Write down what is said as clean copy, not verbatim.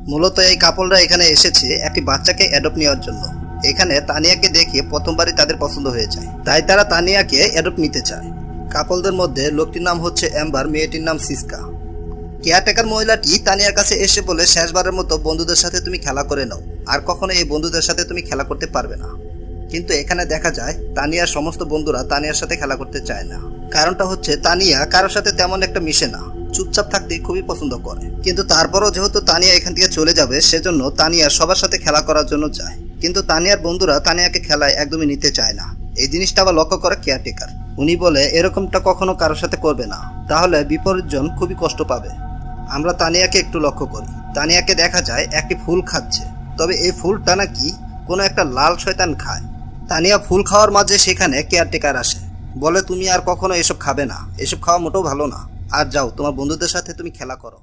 মূলত এই কাপলরা এখানে এসেছে একটি বাচ্চাকে অ্যাডপ্ট নেওয়ার জন্য। এখানে তানিয়াকে দেখে প্রথমবারই তাদের পছন্দ হয়ে যায়, তাই তারা তানিয়াকে অ্যাডপ্ট নিতে চায়। কাপলদের মধ্যে লোকটির নাম হচ্ছে অ্যাম্বার, মেয়েটির নাম সিস্কা। কেয়ারটেকার মহিলাটি তানিয়ার কাছে এসে বলে, শেষবারের মতো বন্ধুদের সাথে তুমি খেলা করে নাও, আর কখনো এই বন্ধুদের সাথে তুমি খেলা করতে পারবে না। কিন্তু এখানে দেখা যায় তানিয়ার সমস্ত বন্ধুরা তানিয়ার সাথে খেলা করতে চায় না। কারণটা হচ্ছে তানিয়া কারোর সাথে তেমন একটা মিশে না, চুপচাপ থাকতে খুবই পছন্দ করে। কিন্তু তারপরও যেহেতু তানিয়া এখান থেকে চলে যাবে, সেজন্য তানিয়া সবার সাথে খেলা করার জন্য যায়। কিন্তু তানিয়ার বন্ধুরা তানিয়াকে খেলায় একদমই নিতে চায় না। এই জিনিসটা আবার লক্ষ্য করে কেয়ারটেকার। উনি বলে, এরকমটা কখনো কারোর সাথে করবে না, তাহলে বিপরীতজন খুবই কষ্ট পাবে। আমরা তানিয়াকে একটু লক্ষ্য করি। তানিয়াকে দেখা যায় একটি ফুল খাচ্ছে, তবে এই ফুলটা নাকি কোনো একটা লাল শয়তান খায়। তানিয়া ফুল খাওয়ার মাঝে সেখানে কেয়ারটেকার আসে, বলে তুমি আর কখনো এসব খাবে না, এসব খাওয়া মোটেও ভালো না, আর যাও তোমার বন্ধুদের সাথে তুমি খেলা করো।